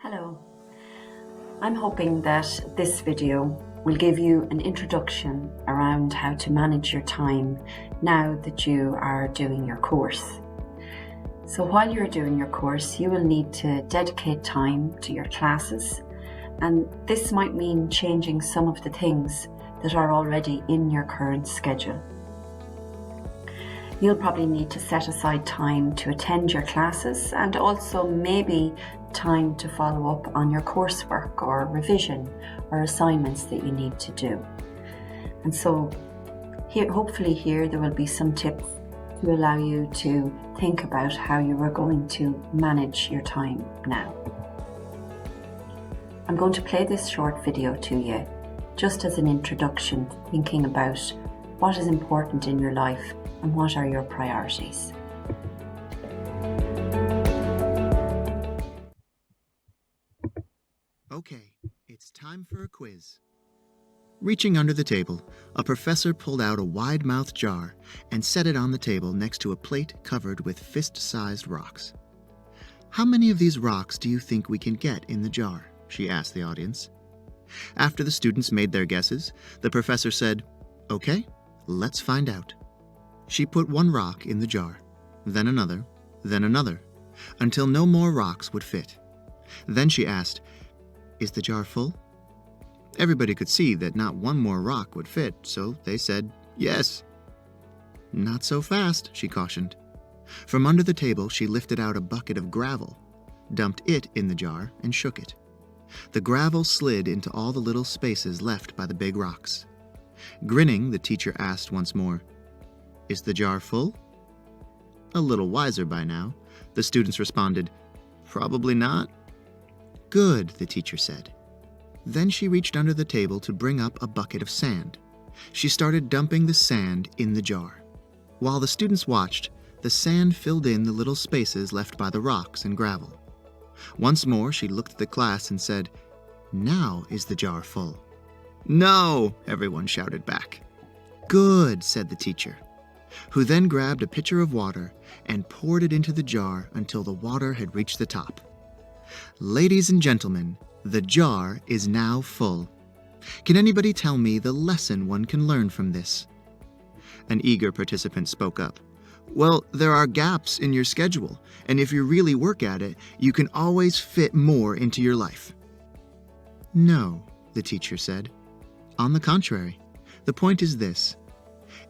Hello. I'm hoping that this video will give you an introduction around how to manage your time now that you are doing your course. So while you're doing your course, you will need to dedicate time to your classes, and this might mean changing some of the things that are already in your current schedule. You'll probably need to set aside time to attend your classes and also maybe time to follow up on your coursework or revision or assignments that you need to do. And so hopefully here there will be some tips to allow you to think about how you are going to manage your time now. I'm going to play this short video to you just as an introduction, thinking about what is important in your life and what are your priorities. Okay, it's time for a quiz. Reaching under the table, a professor pulled out a wide-mouthed jar and set it on the table next to a plate covered with fist-sized rocks. "How many of these rocks do you think we can get in the jar?" she asked the audience. After the students made their guesses, the professor said, "Okay, let's find out." She put one rock in the jar, then another, until no more rocks would fit. Then she asked, "Is the jar full?" Everybody could see that not one more rock would fit, so they said yes. "Not so fast," she cautioned. From under the table, she lifted out a bucket of gravel, dumped it in the jar, and shook it. The gravel slid into all the little spaces left by the big rocks. Grinning, the teacher asked once more, "Is the jar full?" A little wiser by now, the students responded, "Probably not." "Good," the teacher said. Then she reached under the table to bring up a bucket of sand. She started dumping the sand in the jar. While the students watched, the sand filled in the little spaces left by the rocks and gravel. Once more, she looked at the class and said, "Now is the jar full?" "No," everyone shouted back. "Good," said the teacher, who then grabbed a pitcher of water and poured it into the jar until the water had reached the top. "Ladies and gentlemen, the jar is now full. Can anybody tell me the lesson one can learn from this?" An eager participant spoke up. "Well, there are gaps in your schedule, and if you really work at it, you can always fit more into your life." "No," the teacher said. "On the contrary, the point is this.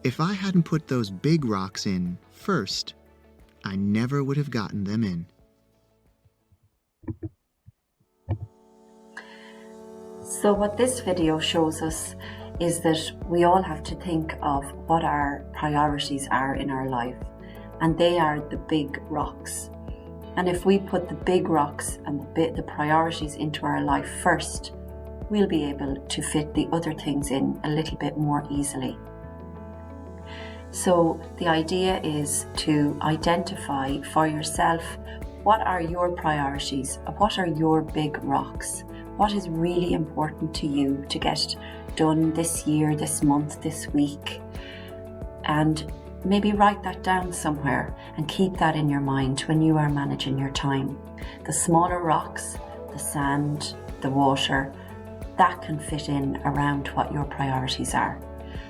If I hadn't put those big rocks in first, I never would have gotten them in." So what this video shows us is that we all have to think of what our priorities are in our life, and they are the big rocks. And if we put the big rocks and the priorities into our life first, we'll be able to fit the other things in a little bit more easily. So the idea is to identify for yourself what are your priorities, what are your big rocks, what is really important to you to get done this year, this month, this week, and maybe write that down somewhere and keep that in your mind when you are managing your time. The smaller rocks, the sand, the water, that can fit in around what your priorities are.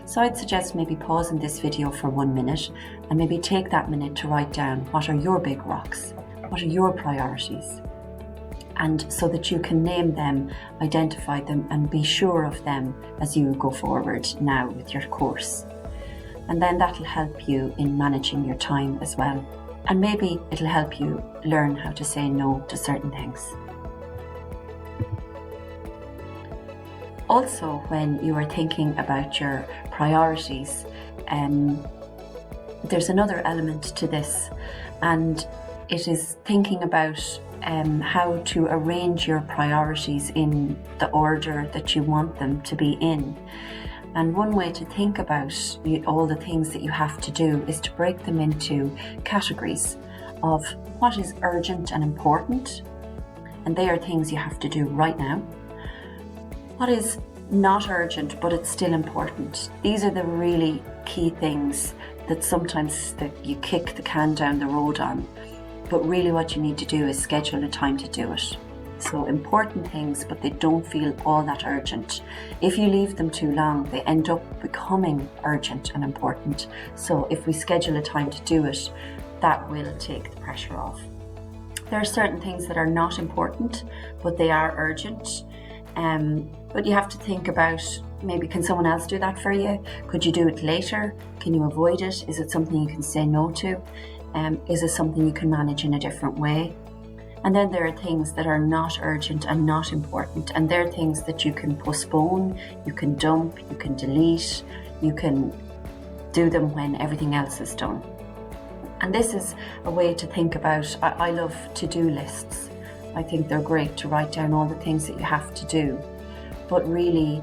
So I'd suggest maybe pausing this video for 1 minute and maybe take that minute to write down what are your big rocks, what are your priorities, and so that you can name them, identify them, and be sure of them as you go forward now with your course. And then that'll help you in managing your time as well. And maybe it'll help you learn how to say no to certain things. Also, when you are thinking about your priorities, there's another element to this, and it is thinking about how to arrange your priorities in the order that you want them to be in. And one way to think about all the things that you have to do is to break them into categories of what is urgent and important, and they are things you have to do right now. What is not urgent, but it's still important? These are the really key things that sometimes that you kick the can down the road on, but really what you need to do is schedule a time to do it. So important things, but they don't feel all that urgent. If you leave them too long, they end up becoming urgent and important. So if we schedule a time to do it, that will take the pressure off. There are certain things that are not important, but they are urgent. But you have to think about, maybe can someone else do that for you? Could you do it later? Can you avoid it? Is it something you can say no to? Is it something you can manage in a different way? And then there are things that are not urgent and not important, and they're things that you can postpone, you can dump, you can delete, you can do them when everything else is done. And this is a way to think about, I love to-do lists. I think they're great to write down all the things that you have to do. But really,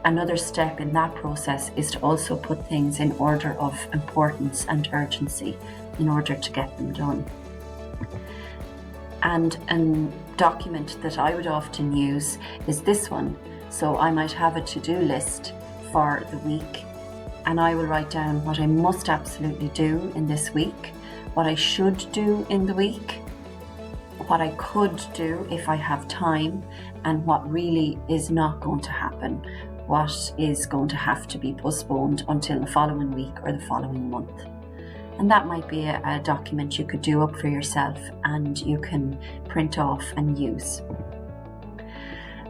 another step in that process is to also put things in order of importance and urgency in order to get them done. And a document that I would often use is this one. So I might have a to-do list for the week, and I will write down what I must absolutely do in this week, what I should do in the week, what I could do if I have time, and what really is not going to happen, what is going to have to be postponed until the following week or the following month. And that might be a document you could do up for yourself and you can print off and use.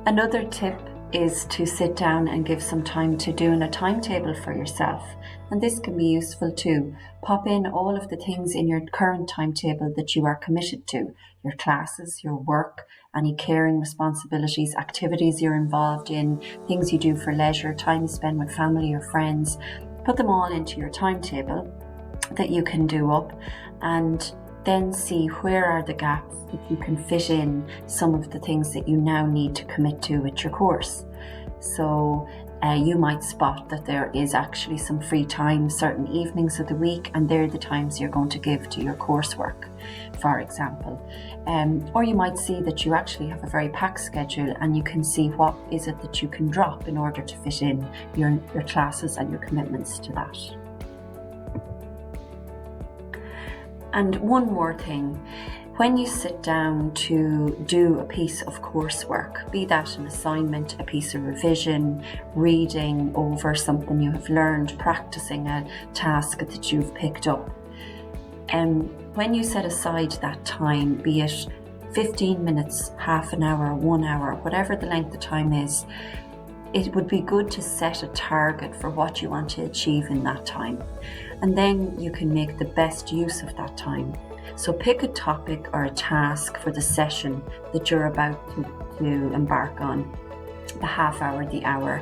Another tip is to sit down and give some time to doing a timetable for yourself. And this can be useful too. Pop in all of the things in your current timetable that you are committed to, your classes, your work, any caring responsibilities, activities you're involved in, things you do for leisure, time you spend with family or friends. Put them all into your timetable that you can do up, and then see where are the gaps that you can fit in some of the things that you now need to commit to with your course. So you might spot that there is actually some free time certain evenings of the week, and they're the times you're going to give to your coursework, for example. Or you might see that you actually have a very packed schedule, and you can see what is it that you can drop in order to fit in your classes and your commitments to that. And one more thing, when you sit down to do a piece of coursework, be that an assignment, a piece of revision, reading over something you have learned, practicing a task that you've picked up, when you set aside that time, be it 15 minutes, half an hour, 1 hour, whatever the length of time is, it would be good to set a target for what you want to achieve in that time. And then you can make the best use of that time. So pick a topic or a task for the session that you're about to embark on, the half hour, the hour.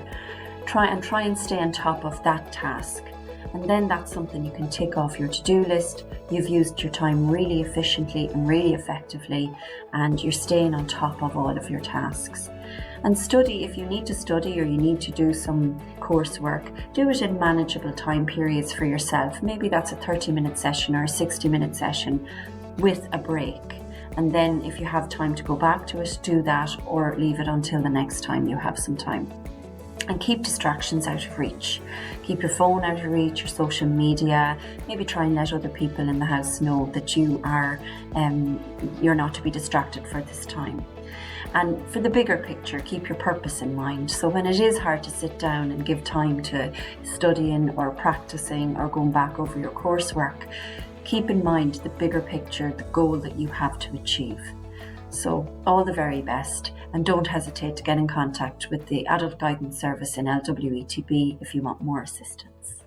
Try and stay on top of that task. And then that's something you can tick off your to-do list. You've used your time really efficiently and really effectively, and you're staying on top of all of your tasks. And study, if you need to study or you need to do some coursework, do it in manageable time periods for yourself. Maybe that's a 30-minute session or a 60-minute session with a break. And then if you have time to go back to it, do that, or leave it until the next time you have some time. And keep distractions out of reach. Keep your phone out of reach, your social media. Maybe try and let other people in the house know that you're not to be distracted for this time. And for the bigger picture, keep your purpose in mind. So when it is hard to sit down and give time to studying or practicing or going back over your coursework, keep in mind the bigger picture, the goal that you have to achieve. So all the very best, and don't hesitate to get in contact with the Adult Guidance Service in LWETB if you want more assistance.